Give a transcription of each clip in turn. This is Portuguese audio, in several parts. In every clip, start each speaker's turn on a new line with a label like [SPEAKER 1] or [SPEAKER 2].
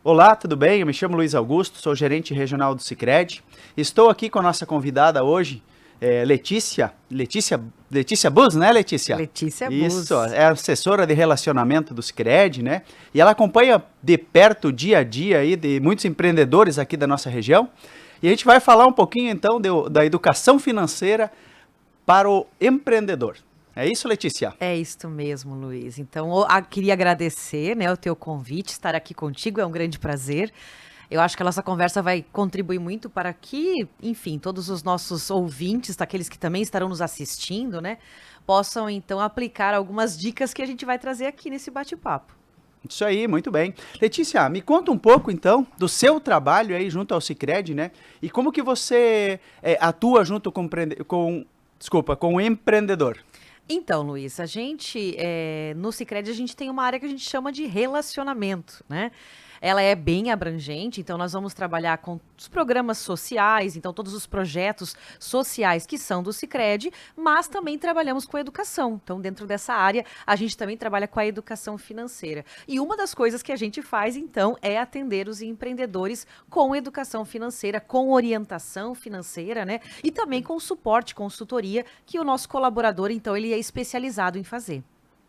[SPEAKER 1] Olá, tudo bem? Eu me chamo Luiz Augusto, sou gerente regional do Sicredi. Estou aqui com a nossa convidada hoje, Letícia Bus, né, Letícia?
[SPEAKER 2] Letícia
[SPEAKER 1] Isso,
[SPEAKER 2] Bus.
[SPEAKER 1] é assessora de relacionamento do Sicredi, né? E ela acompanha de perto o dia a dia aí de muitos empreendedores aqui da nossa região. E a gente vai falar um pouquinho então da educação financeira para o empreendedor. É isso, Letícia?
[SPEAKER 2] É isso mesmo, Luiz. Então, queria agradecer, né, o teu convite, estar aqui contigo, é um grande prazer. Eu acho que a nossa conversa vai contribuir muito para que, enfim, todos os nossos ouvintes, aqueles que também estarão nos assistindo, né, possam então aplicar algumas dicas que a gente vai trazer aqui nesse bate-papo.
[SPEAKER 1] Isso aí, muito bem. Letícia, me conta um pouco então do seu trabalho aí junto ao Sicredi, né? E como que você atua junto com o empreendedor?
[SPEAKER 2] Então, Luiz, a gente, no Sicredi, a gente tem uma área que a gente chama de relacionamento, né? Ela é bem abrangente, então nós vamos trabalhar com os programas sociais, então todos os projetos sociais que são do Sicredi, mas também trabalhamos com educação. Então, dentro dessa área, a gente também trabalha com a educação financeira. E uma das coisas que a gente faz, então, é atender os empreendedores com educação financeira, com orientação financeira, né? E também com suporte, consultoria, que o nosso colaborador, então, ele é especializado em fazer.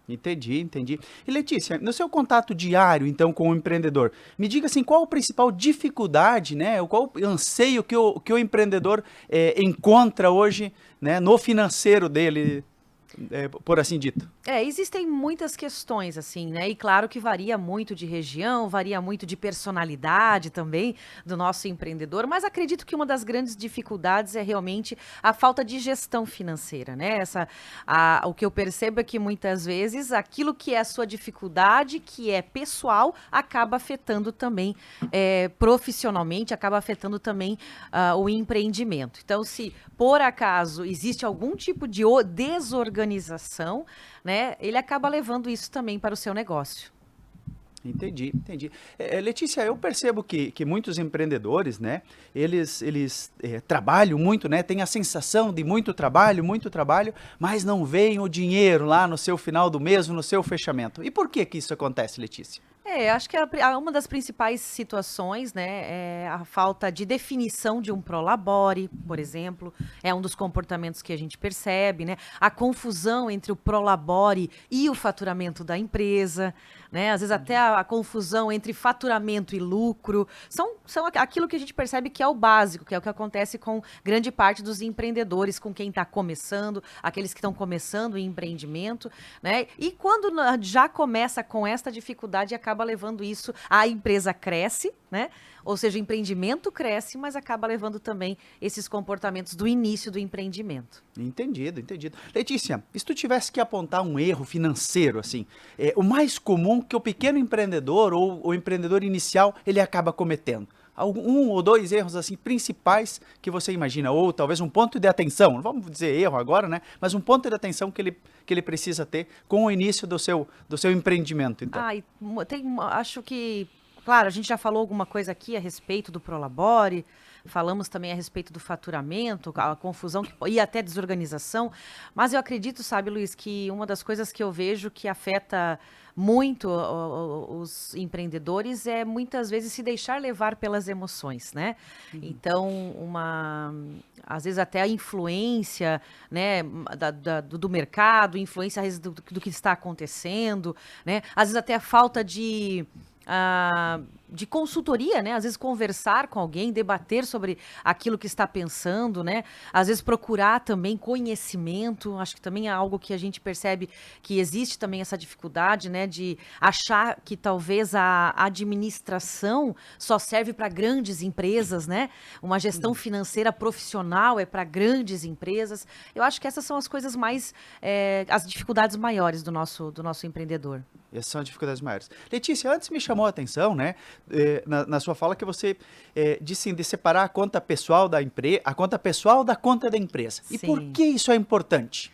[SPEAKER 1] Entendi, entendi. E Letícia, no seu contato diário, então, com o empreendedor, me diga assim, qual a principal dificuldade, né? Qual o anseio que o empreendedor encontra hoje, né, no financeiro dele, por assim dito?
[SPEAKER 2] Existem muitas questões, assim, né? E claro que varia muito de região, varia muito de personalidade também do nosso empreendedor, mas acredito que uma das grandes dificuldades é realmente a falta de gestão financeira, né? O que eu percebo é que muitas vezes aquilo que é a sua dificuldade, que é pessoal, acaba afetando também profissionalmente, acaba afetando também o empreendimento. Então, se por acaso existe algum tipo de desorganização, né, ele acaba levando isso também para o seu negócio.
[SPEAKER 1] Entendi, entendi. Letícia, eu percebo que muitos empreendedores, né, eles trabalham muito, né, tem a sensação de muito trabalho, mas não veem o dinheiro lá no seu final do mês, no seu fechamento. E por que isso acontece, Letícia?
[SPEAKER 2] Acho que uma das principais situações, né, é a falta de definição de um prolabore, por exemplo, é um dos comportamentos que a gente percebe, né, a confusão entre o prolabore e o faturamento da empresa, né, às vezes até a confusão entre faturamento e lucro, são aquilo que a gente percebe que é o básico, que é o que acontece com grande parte dos empreendedores, com quem está começando, aqueles que estão começando em empreendimento, né, e quando já começa com esta dificuldade, acaba levando isso, a empresa cresce, né? Ou seja, o empreendimento cresce, mas acaba levando também esses comportamentos do início do empreendimento.
[SPEAKER 1] Entendido, entendido. Letícia, se tu tivesse que apontar um erro financeiro, assim, o mais comum que o pequeno empreendedor ou o empreendedor inicial, ele acaba cometendo. Um ou dois erros, assim, principais que você imagina, ou talvez um ponto de atenção, não vamos dizer erro agora, né? Mas um ponto de atenção que ele precisa ter com o início do seu empreendimento, então.
[SPEAKER 2] Acho que, claro, a gente já falou alguma coisa aqui a respeito do Prolabore, falamos também a respeito do faturamento, a confusão e até desorganização, mas eu acredito, sabe, Luiz, que uma das coisas que eu vejo que afeta muito os empreendedores é muitas vezes se deixar levar pelas emoções, né? Então, às vezes até a influência, né, do mercado, influência às vezes, do que está acontecendo, né? Às vezes até a falta de consultoria, né? Às vezes conversar com alguém, debater sobre aquilo que está pensando, né? Às vezes procurar também conhecimento. Acho que também é algo que a gente percebe que existe também essa dificuldade, né? De achar que talvez a administração só serve para grandes empresas, né? Uma gestão financeira profissional é para grandes empresas. Eu acho que essas são as coisas mais, as dificuldades maiores do nosso empreendedor.
[SPEAKER 1] Essas são as dificuldades maiores. Letícia, antes me chamou a atenção, né, na sua fala que você disse de separar a conta pessoal da conta pessoal da conta da empresa. E por
[SPEAKER 2] Sim.
[SPEAKER 1] que isso é importante?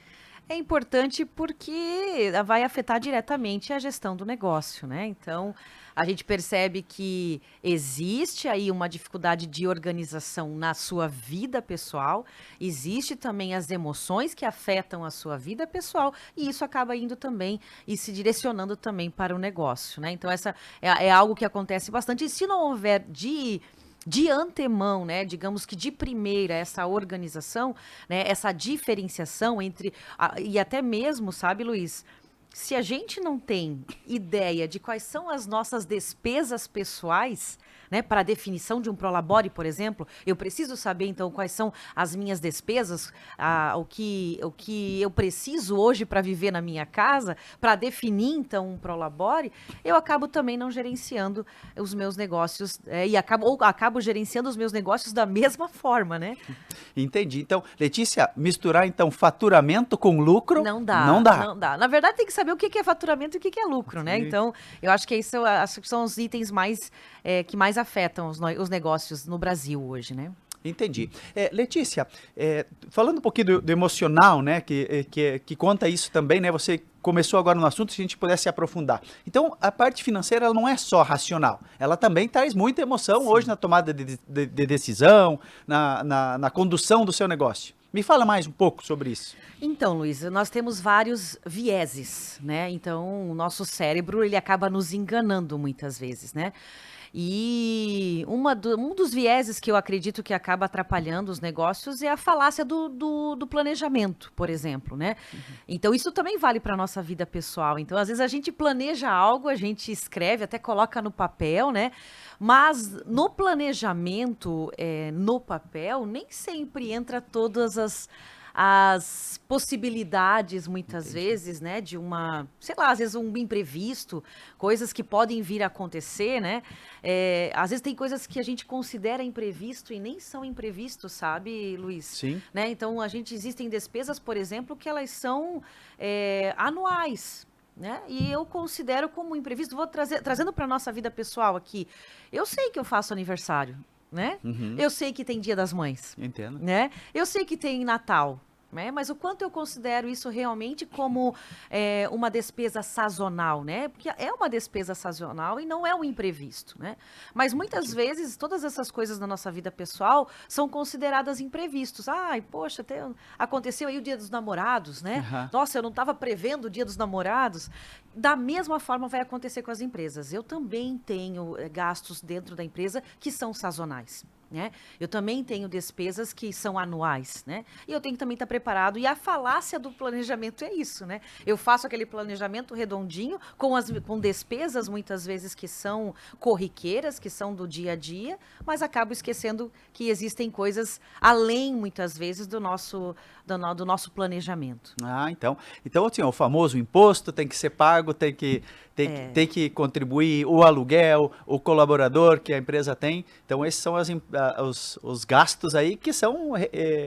[SPEAKER 2] É importante porque vai afetar diretamente a gestão do negócio, né? Então, a gente percebe que existe aí uma dificuldade de organização na sua vida pessoal, existe também as emoções que afetam a sua vida pessoal, e isso acaba indo também e se direcionando também para o negócio, né? Então, essa é algo que acontece bastante. E se não houver de antemão, né, digamos que de primeira, essa organização, né, essa diferenciação entre, e até mesmo, sabe, Luiz, se a gente não tem ideia de quais são as nossas despesas pessoais, né, para a definição de um prolabore, por exemplo, eu preciso saber, então, quais são as minhas despesas, o que eu preciso hoje para viver na minha casa, para definir, então, um prolabore, eu acabo também não gerenciando os meus negócios, e acabo gerenciando os meus negócios da mesma forma, né?
[SPEAKER 1] Entendi. Então, Letícia, misturar então faturamento com lucro
[SPEAKER 2] Não dá,
[SPEAKER 1] não dá.
[SPEAKER 2] não dá. Na verdade, tem que saber o que é faturamento e o que é lucro, né?
[SPEAKER 1] Sim.
[SPEAKER 2] Então, eu acho que isso acho que são os itens que mais afetam os negócios no Brasil hoje, né?
[SPEAKER 1] Entendi. Letícia, falando um pouquinho do emocional, né, que conta isso também, né, você começou agora no assunto, se a gente pudesse se aprofundar. Então, a parte financeira ela não é só racional, ela também traz muita emoção
[SPEAKER 2] Sim.
[SPEAKER 1] hoje na tomada de decisão, na condução do seu negócio. Me fala mais um pouco sobre isso.
[SPEAKER 2] Então, Luiz, nós temos vários vieses, né? Então, o nosso cérebro, ele acaba nos enganando muitas vezes, né? E um dos vieses que eu acredito que acaba atrapalhando os negócios é a falácia do planejamento, por exemplo, né? Então, isso também vale para a nossa vida pessoal. Então, às vezes a gente planeja algo, a gente escreve, até coloca no papel, né? Mas no planejamento, no papel, nem sempre entra todas as possibilidades, muitas vezes, né, de sei lá, às vezes um imprevisto, coisas que podem vir a acontecer, né, às vezes tem coisas que a gente considera imprevisto e nem são imprevistos, sabe, Luiz?
[SPEAKER 1] Sim.
[SPEAKER 2] Né, então, existem despesas, por exemplo, que elas são anuais, né, e eu considero como imprevisto, trazendo para a nossa vida pessoal aqui, eu sei que eu faço aniversário, né, eu sei que tem Dia das Mães,
[SPEAKER 1] Entendo.
[SPEAKER 2] né? Eu sei que tem Natal, né? Mas o quanto eu considero isso realmente como uma despesa sazonal, né? Porque é uma despesa sazonal e não é um imprevisto, né? Mas muitas vezes todas essas coisas na nossa vida pessoal são consideradas imprevistos. Ai, poxa, aconteceu aí o Dia dos Namorados, né?
[SPEAKER 1] Uhum.
[SPEAKER 2] Nossa, eu não estava prevendo o Dia dos Namorados. Da mesma forma vai acontecer com as empresas. Eu também tenho gastos dentro da empresa que são sazonais, né? Eu também tenho despesas que são anuais, né? E eu tenho que também estar preparado. E a falácia do planejamento é isso, né? Eu faço aquele planejamento redondinho com despesas muitas vezes que são corriqueiras, que são do dia a dia, mas acabo esquecendo que existem coisas além, muitas vezes, do nosso planejamento.
[SPEAKER 1] Ah, então assim, o famoso imposto tem que ser pago, tem que contribuir o aluguel, o colaborador que a empresa tem. Então, esses são os gastos aí que são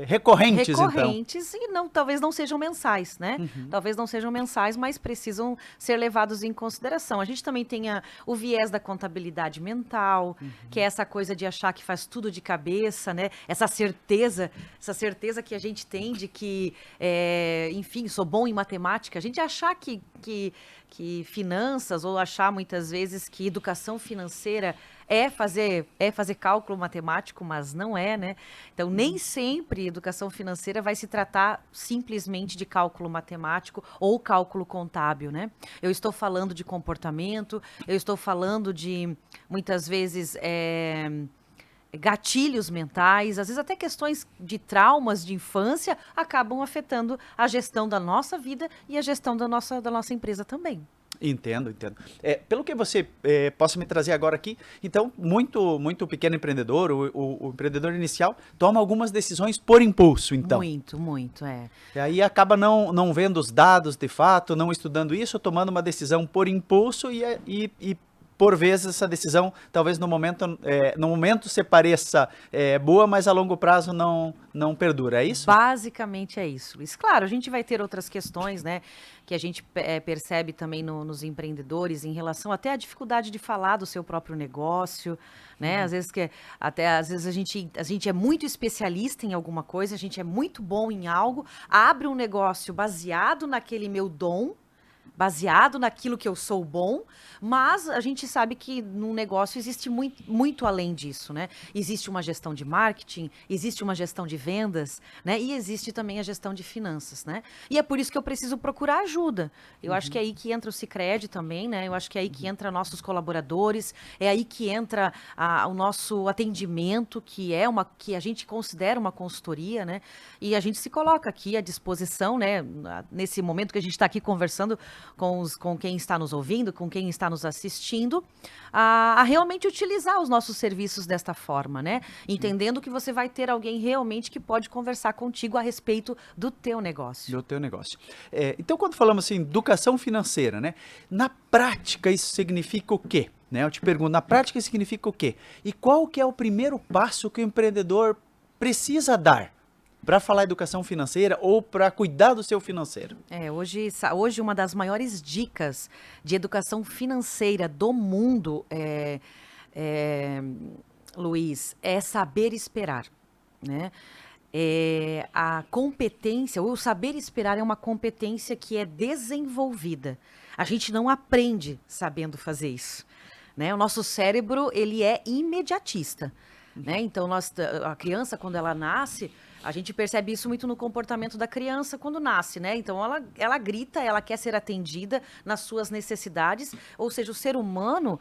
[SPEAKER 1] recorrentes, então.
[SPEAKER 2] Recorrentes e talvez não sejam mensais, né? Talvez não sejam mensais, mas precisam ser levados em consideração. A gente também tem o viés da contabilidade mental, que é essa coisa de achar que faz tudo de cabeça, né? Essa certeza que a gente tem de que, enfim, sou bom em matemática. A gente achar que finanças, ou achar muitas vezes que educação financeira é fazer cálculo matemático, mas não é, né? Então, nem sempre educação financeira vai se tratar simplesmente de cálculo matemático ou cálculo contábil, né? Eu estou falando de comportamento, eu estou falando de, muitas vezes, gatilhos mentais, às vezes até questões de traumas de infância acabam afetando a gestão da nossa vida e a gestão da nossa empresa também.
[SPEAKER 1] Entendo. Pelo que você possa me trazer agora aqui, então, muito pequeno empreendedor, o empreendedor inicial, toma algumas decisões por impulso, então.
[SPEAKER 2] Muito.
[SPEAKER 1] E aí acaba não vendo os dados de fato, não estudando isso, tomando uma decisão por impulso e por vezes essa decisão, talvez no momento se pareça boa, mas a longo prazo não perdura, é isso?
[SPEAKER 2] Basicamente é isso, Luiz. Claro, a gente vai ter outras questões, né, que a gente percebe também nos empreendedores em relação até à dificuldade de falar do seu próprio negócio, né? Às vezes a gente é muito especialista em alguma coisa, a gente é muito bom em algo, abre um negócio baseado naquele meu dom, baseado naquilo que eu sou bom, mas a gente sabe que num negócio existe muito, muito além disso, né? Existe uma gestão de marketing, existe uma gestão de vendas, né? E existe também a gestão de finanças, né? E é por isso que eu preciso procurar ajuda. Eu acho que é aí que entra o Sicredi também, né? Eu acho que é aí que entra nossos colaboradores, é aí que entra o nosso atendimento, que a gente considera uma consultoria, né? E a gente se coloca aqui à disposição, né? Nesse momento que a gente está aqui conversando com quem está nos ouvindo, com quem está nos assistindo, a realmente utilizar os nossos serviços desta forma, né? Entendendo que você vai ter alguém realmente que pode conversar contigo a respeito do teu negócio.
[SPEAKER 1] Do teu negócio. Então, quando falamos assim, educação financeira, né? Na prática, isso significa o quê? Né? Eu te pergunto, na prática, isso significa o quê? E qual que é o primeiro passo que o empreendedor precisa dar para falar educação financeira ou para cuidar do seu financeiro?
[SPEAKER 2] Hoje uma das maiores dicas de educação financeira do mundo, Luiz, é saber esperar, né? A competência, o saber esperar é uma competência que é desenvolvida. A gente não aprende sabendo fazer isso, né? O nosso cérebro, ele é imediatista, né? Então, a criança, quando ela nasce, a gente percebe isso muito no comportamento da criança quando nasce, né? Então, ela grita, ela quer ser atendida nas suas necessidades, ou seja, o ser humano,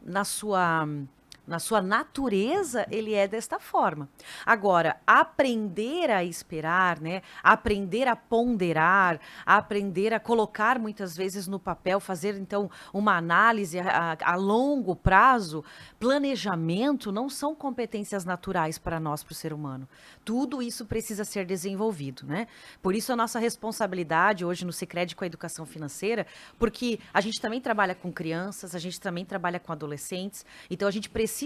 [SPEAKER 2] na sua natureza, ele é desta forma. Agora, aprender a esperar, né? Aprender a ponderar, aprender a colocar muitas vezes no papel, fazer então uma análise a longo prazo, planejamento, não são competências naturais para nós, para o ser humano. Tudo isso precisa ser desenvolvido, né? Por isso a nossa responsabilidade hoje no Sicredi com a educação financeira, porque a gente também trabalha com crianças, a gente também trabalha com adolescentes, então a gente precisa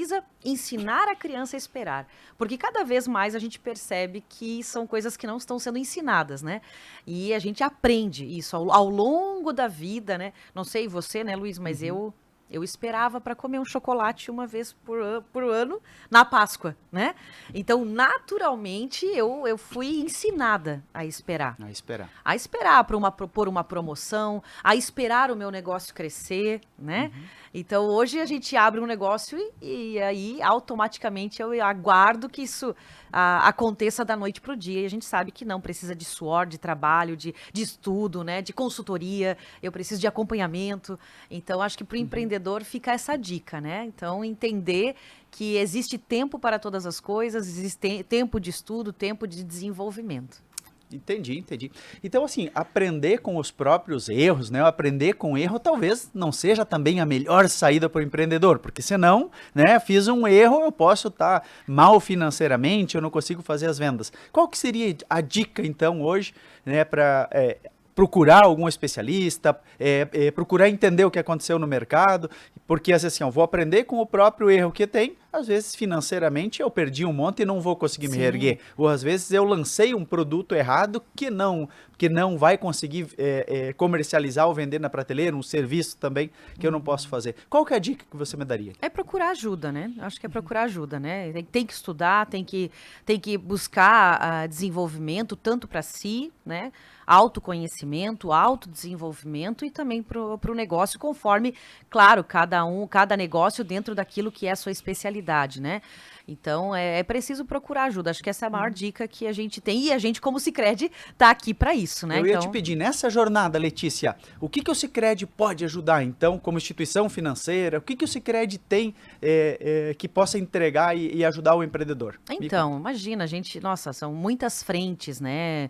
[SPEAKER 2] ensinar a criança a esperar, porque cada vez mais a gente percebe que são coisas que não estão sendo ensinadas, né? E a gente aprende isso ao longo da vida, né? Não sei você, né, Luiz, mas eu esperava para comer um chocolate uma vez por ano na Páscoa, né? Então, naturalmente, eu fui ensinada a esperar. A esperar por uma promoção, a esperar o meu negócio crescer, né? Então, hoje a gente abre um negócio e aí, automaticamente, eu aguardo que isso aconteça da noite para o dia. E a gente sabe que não, precisa de suor, de trabalho, de estudo, né? De consultoria, eu preciso de acompanhamento. Então, acho que para o empreendedor fica essa dica, né? Então, entender que existe tempo para todas as coisas, existe tempo de estudo, tempo de desenvolvimento.
[SPEAKER 1] Entendi. Então, assim, aprender com os próprios erros, né? Aprender com erro talvez não seja também a melhor saída para o empreendedor, porque senão, né, fiz um erro, eu posso estar mal financeiramente, eu não consigo fazer as vendas. Qual que seria a dica, então, hoje, né, para procurar algum especialista, procurar entender o que aconteceu no mercado, porque assim, eu vou aprender com o próprio erro que tem, às vezes financeiramente eu perdi um monte e não vou conseguir me reerguer, ou às vezes eu lancei um produto errado que não vai conseguir comercializar ou vender na prateleira, um serviço também que eu não posso fazer. Qual que é a dica que você me daria?
[SPEAKER 2] É procurar ajuda, né? Acho que é procurar ajuda, né? Tem que estudar, tem que buscar desenvolvimento tanto para si, né? Autoconhecimento, autodesenvolvimento e também para o negócio, conforme, claro, cada negócio dentro daquilo que é a sua especialidade, né? Então, é preciso procurar ajuda. Acho que essa é a maior dica que a gente tem. E a gente, como Sicredi, está aqui para isso, né?
[SPEAKER 1] Eu ia te pedir, nessa jornada, Letícia, o que o Sicredi pode ajudar, então, como instituição financeira? O que o Sicredi tem que possa entregar e ajudar o empreendedor?
[SPEAKER 2] Então, imagina, gente, nossa, são muitas frentes, né?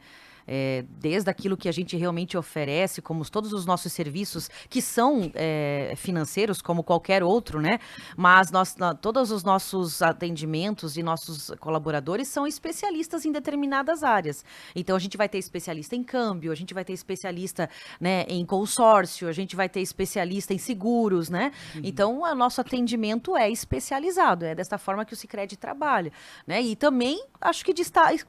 [SPEAKER 2] desde aquilo que a gente realmente oferece, como todos os nossos serviços, que são financeiros, como qualquer outro, né? Mas todos os nossos atendimentos e nossos colaboradores são especialistas em determinadas áreas. Então, a gente vai ter especialista em câmbio, a gente vai ter especialista, né, em consórcio, a gente vai ter especialista em seguros, né? Então, o nosso atendimento é especializado, é dessa forma que o Sicredi trabalha, né? E também, acho que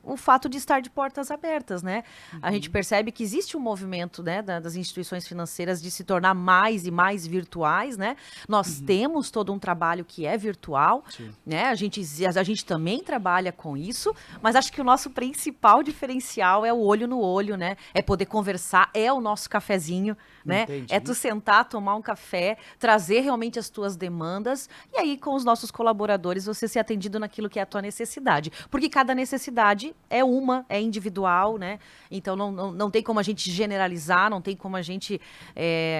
[SPEAKER 2] o fato de estar de portas abertas, né? A gente percebe que existe um movimento, né, das instituições financeiras de se tornar mais e mais virtuais, né? Nós temos todo um trabalho que é virtual, né? A gente também trabalha com isso, mas acho que o nosso principal diferencial é o olho no olho, né? É poder conversar, é o nosso cafezinho, né?
[SPEAKER 1] Entendi.
[SPEAKER 2] É tu sentar, tomar um café, trazer realmente as tuas demandas e aí com os nossos colaboradores você ser atendido naquilo que é a tua necessidade. Porque cada necessidade é individual, né? Então não tem como a gente generalizar, não tem como a gente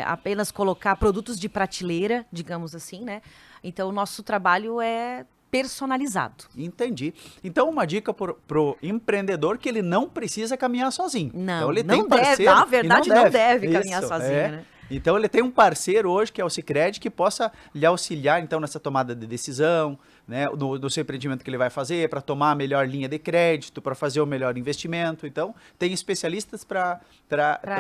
[SPEAKER 2] apenas colocar produtos de prateleira, digamos assim, né? Então o nosso trabalho é personalizado.
[SPEAKER 1] Entendi. Então, uma dica pro empreendedor que ele não precisa caminhar sozinho.
[SPEAKER 2] Não,
[SPEAKER 1] então, ele
[SPEAKER 2] não
[SPEAKER 1] tem
[SPEAKER 2] deve,
[SPEAKER 1] parceiro
[SPEAKER 2] na verdade,
[SPEAKER 1] e
[SPEAKER 2] não deve caminhar
[SPEAKER 1] Isso,
[SPEAKER 2] sozinho, né?
[SPEAKER 1] Então, ele tem um parceiro hoje, que é o Sicredi, que possa lhe auxiliar, então, nessa tomada de decisão, né, do seu empreendimento que ele vai fazer, para tomar a melhor linha de crédito, para fazer o melhor investimento. Então, tem especialistas para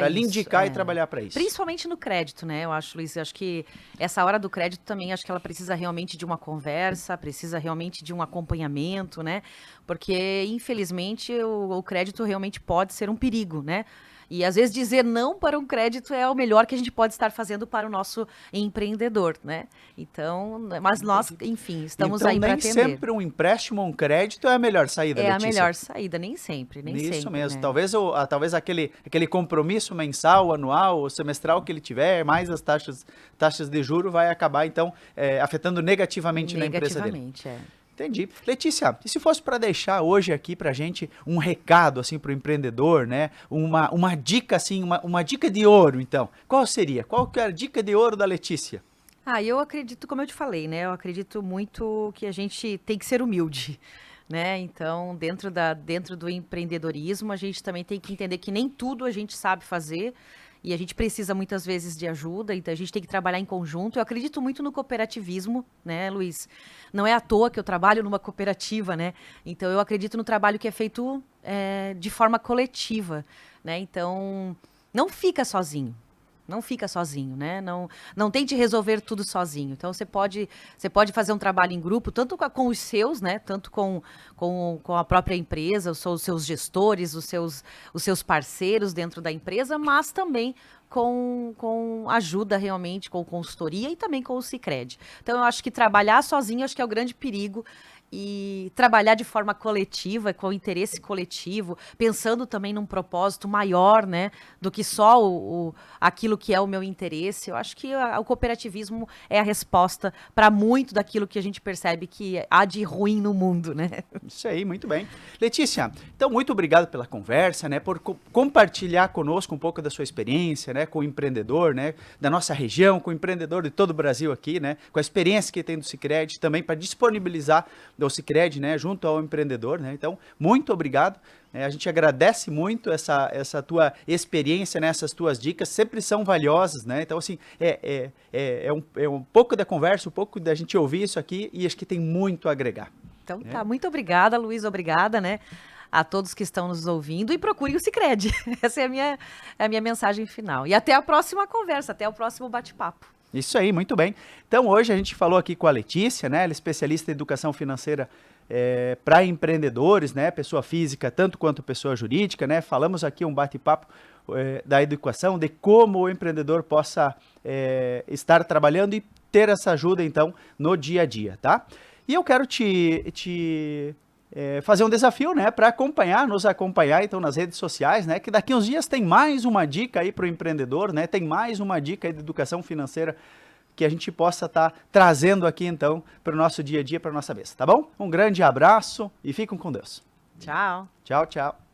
[SPEAKER 1] lhe indicar e trabalhar para isso.
[SPEAKER 2] Principalmente no crédito, né? Eu acho, Luiz, acho que essa hora do crédito também, acho que ela precisa realmente de uma conversa, precisa realmente de um acompanhamento, né? Porque, infelizmente, o crédito realmente pode ser um perigo, né? E às vezes dizer não para um crédito é o melhor que a gente pode estar fazendo para o nosso empreendedor, né? Então, mas nós, enfim, estamos
[SPEAKER 1] então,
[SPEAKER 2] aí para atender.
[SPEAKER 1] Nem sempre um empréstimo ou um crédito é a melhor saída, Letícia.
[SPEAKER 2] É a melhor saída, nem sempre,
[SPEAKER 1] Isso mesmo.
[SPEAKER 2] Né?
[SPEAKER 1] Talvez aquele compromisso mensal, anual ou semestral que ele tiver, mais as taxas de juro, vai acabar, então, afetando negativamente na empresa dele.
[SPEAKER 2] Negativamente,
[SPEAKER 1] Entendi. Letícia, e se fosse para deixar hoje aqui pra gente um recado assim pro empreendedor, né? Uma dica assim, uma dica de ouro, então. Qual seria? Qual que é a dica de ouro da Letícia?
[SPEAKER 2] Eu acredito, como eu te falei, né? Eu acredito muito que a gente tem que ser humilde, né? Então, dentro do empreendedorismo, a gente também tem que entender que nem tudo a gente sabe fazer. E a gente precisa muitas vezes de ajuda, então a gente tem que trabalhar em conjunto. Eu acredito muito no cooperativismo, né, Luiz? Não é à toa que eu trabalho numa cooperativa, né? Então eu acredito no trabalho que é feito de forma coletiva, né? Então não fica sozinho. Não fica sozinho, né? Não tente resolver tudo sozinho. Então, você pode fazer um trabalho em grupo, tanto com os seus, né? Tanto com a própria empresa, os seus gestores, os seus parceiros dentro da empresa, mas também com ajuda realmente, com consultoria e também com o Sicredi. Então, eu acho que trabalhar sozinho, acho que é o grande perigo. E trabalhar de forma coletiva, com interesse coletivo, pensando também num propósito maior, né, do que só aquilo que é o meu interesse. Eu acho que o cooperativismo é a resposta para muito daquilo que a gente percebe que há de ruim no mundo, né?
[SPEAKER 1] Isso aí, muito bem. Letícia, então muito obrigado pela conversa, né, por compartilhar conosco um pouco da sua experiência, né, com o empreendedor, né, da nossa região, com o empreendedor de todo o Brasil aqui, né, com a experiência que tem do Sicredi, também para disponibilizar do Sicredi, né, junto ao empreendedor, né? Então, muito obrigado. A gente agradece muito essa tua experiência, né, essas tuas dicas, sempre são valiosas, né? Então, assim, é um pouco da conversa, um pouco da gente ouvir isso aqui e acho que tem muito a agregar.
[SPEAKER 2] Então, tá. Muito obrigada, Luiz, obrigada, né? A todos que estão nos ouvindo e procurem o Sicredi. Essa é a minha mensagem final. E até a próxima conversa, até o próximo bate-papo.
[SPEAKER 1] Isso aí, muito bem. Então, hoje a gente falou aqui com a Letícia, né? Ela é especialista em educação financeira para empreendedores, né? Pessoa física, tanto quanto pessoa jurídica, né? Falamos aqui um bate-papo da educação, de como o empreendedor possa estar trabalhando e ter essa ajuda, então, no dia a dia, tá? E eu quero fazer um desafio, né, para nos acompanhar, então, nas redes sociais, né, que daqui uns dias tem mais uma dica aí para o empreendedor, né, tem mais uma dica aí de educação financeira que a gente possa estar trazendo aqui, então, para o nosso dia a dia, para a nossa mesa, tá bom? Um grande abraço e fiquem com Deus.
[SPEAKER 2] Tchau.
[SPEAKER 1] Tchau, tchau.